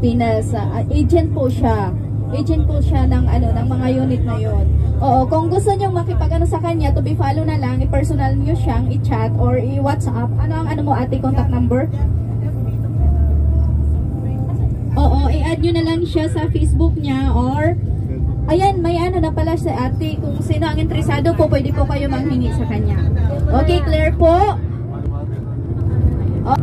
Pilipinas. Agent po siya. Agent po siya ng ng mga unit na yon. Oo, kung gusto niyo makipag sa kanya, to be follow na lang, i-personal niyo siyang i-chat or i-WhatsApp. Ano ang mo ate contact number? Oo, i-add nyo na lang siya sa Facebook niya or ayan, may na pala sa ate. Kung sino ang interesado po, pwede po kayo manghingi sa kanya. Okay, clear po? Oh.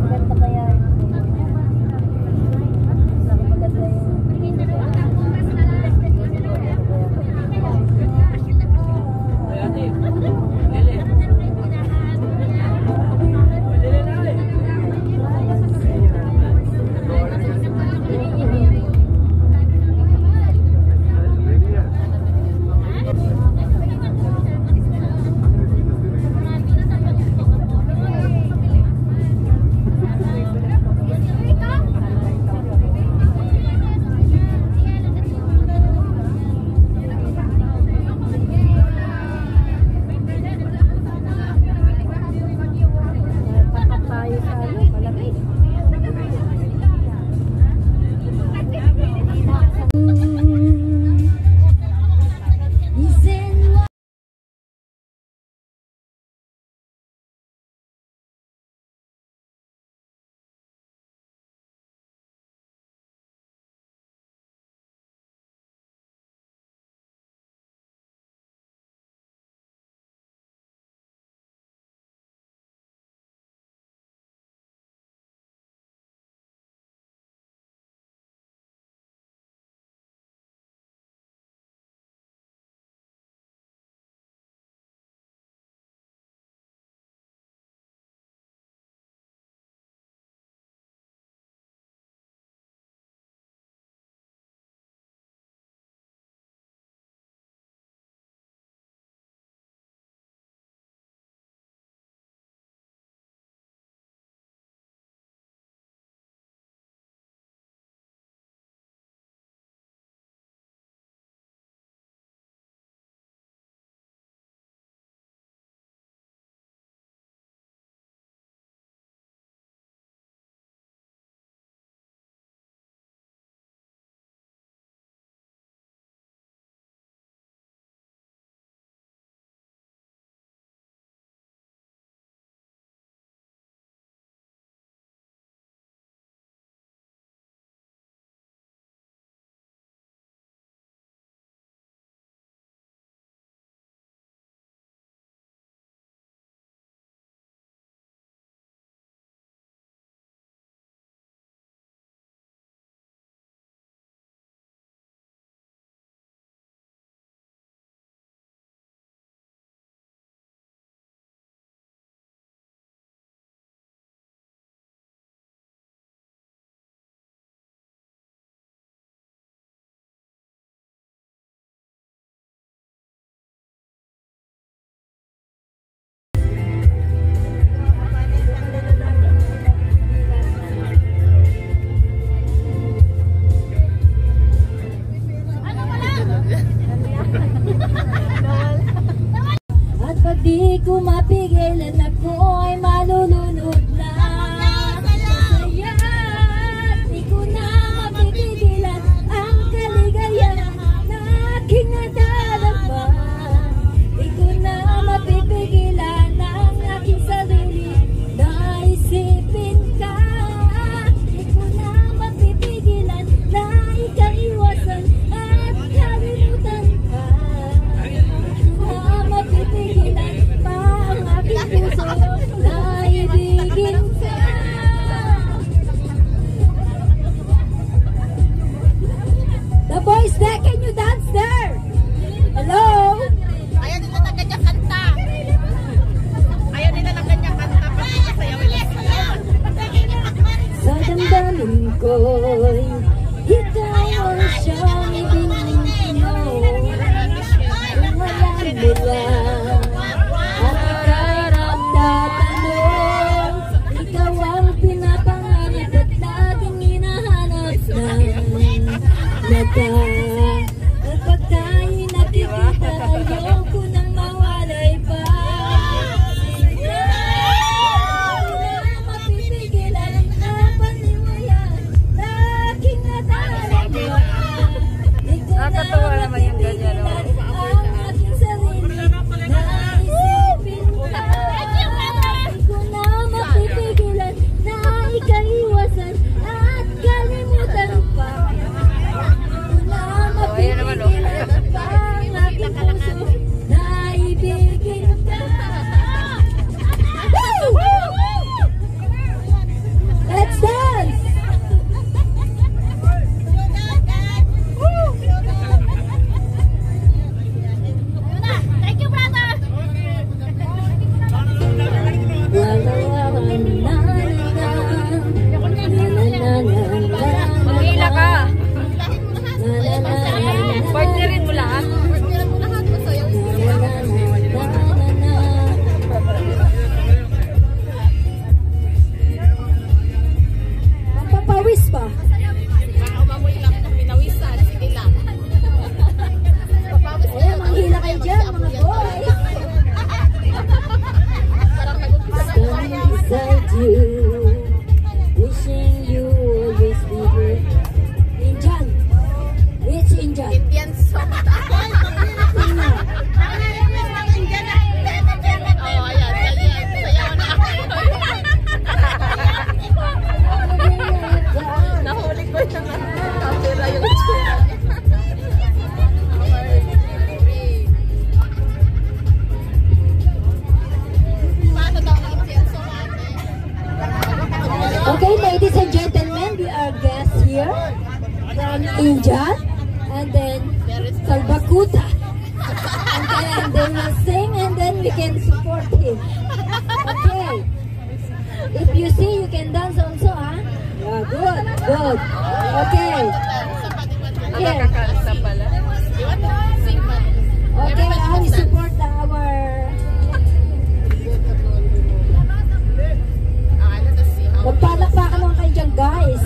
Di ko mapigilan, ako ay malulunod na. Masaya, di ko na mapipigilan ang kaligayahan na aking nadadama. Di ko na mapipigilan ang aking sarili na isipin ka. Di ko na mapipigilan na ikaiwasan at kalimutan ka. Di ko na mapipigilan pa ang aking puso na ibigin ka. The boys there, can you dance there? Hello? Ayaw nila na ganyan kanta. Ayaw nila na ganyan kanta. Kasi masayawin sila. Sa damdamin ko'y ikaw ang siyang ibinigno. Kung alam mo lang ang ikaramdaman mo, ikaw ang pinapangarap at laging hinahanap ng mata. Kapag tayo'y nakikita, ayoko nang mawalay pa. Di ko na mapipigilan ang paniwala na aking nadadama. from India, and then Kalbakuta. And then they will sing, and then we can support him. Okay. If you see, you can dance also, huh? Yeah, good, good. Okay. Here. Okay, now we support our... Magpalakpakan naman kayo dyan, guys.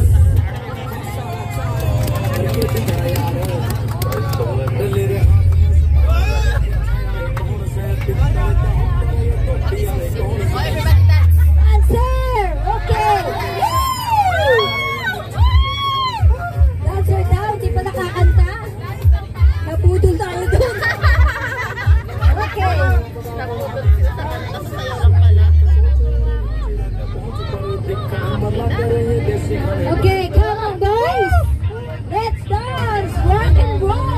Dancer! Okay! Woo! Dancer daw, di pa nakakanta? Nabudol tayo doon. Okay. Okay, come on guys! Let's dance! Rock and roll!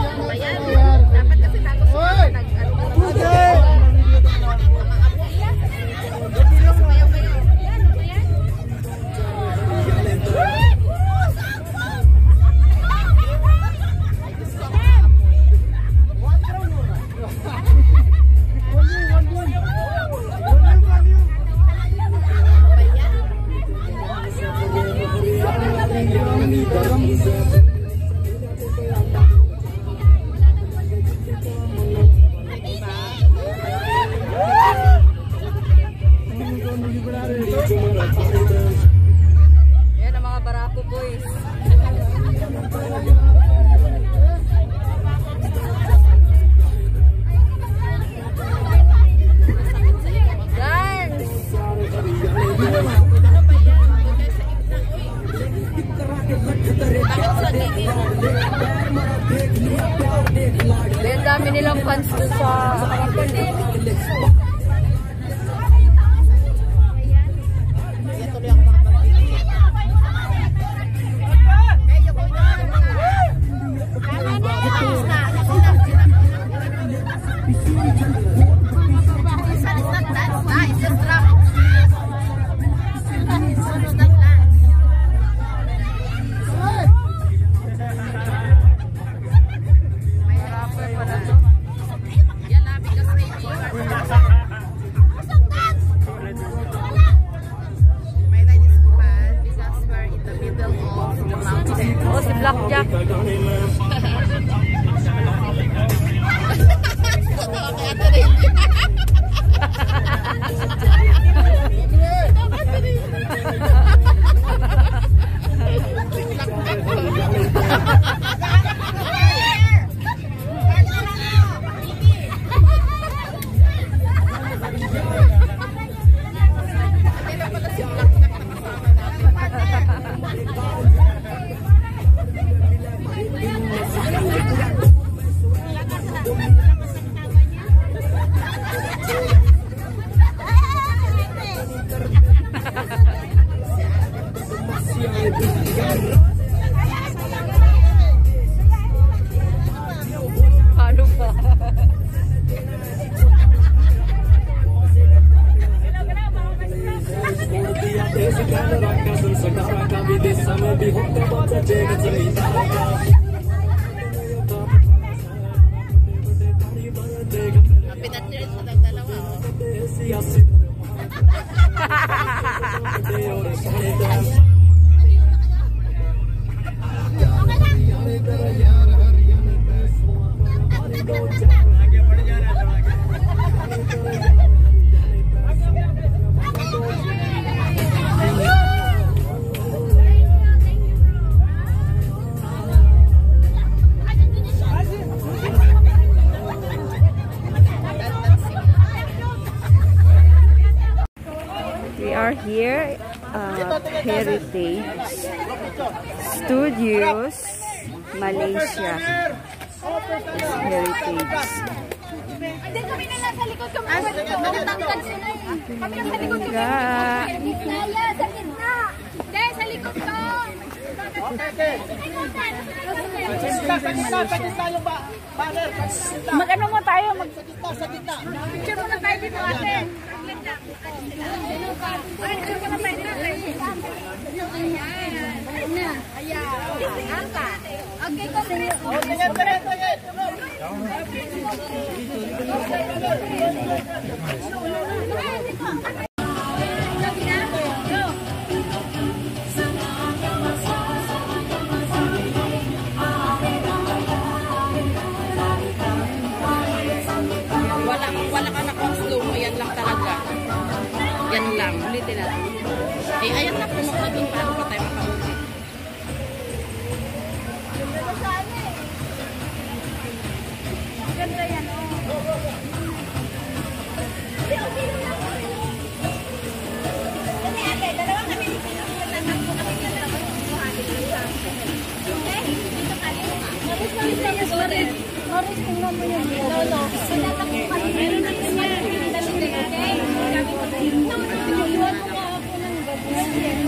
Yan ang mga barako boys. Dance! Ang dami nilang fans doon sa harapan eh. Oh, si Blackjack. Paano ba? Pinatrin sa dalawa, We are here at Heritage Studios, Malaysia. It's Heritage. Hindi kami na nasa likod kami. Tangkad sila eh. Kami nasa likod kami. Naya, sa gitna. Hindi, sa likod ko. Mag-ano mo tayo? Sa gitna. Picture muna tayo dito ate. Picture muna tayo dito. Ayan. Ayan. Ayan. Okay, Congress. Oh, tingnan, tingnan, tingnan. Wala ka na kung slow mo, yan lang talaga. Yan lang, ulitin natin. Eh, ayan na, pumunta na doon, paano pa tayo makaulit? Ganda yan, oh. Kasi ate, dalawa kami ni Pino. Tatakbo kami ng dalawa. Okay? Dito kami. Maris, tingnan mo yun. No. Tatakbo kami. Meron na yun yan. Okay? No. Iwan mo ka ako ng ganyan.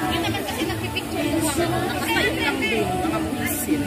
Yun naman kasi nagpipicture ko ako. Nakatayo lang doon, mga bulisin.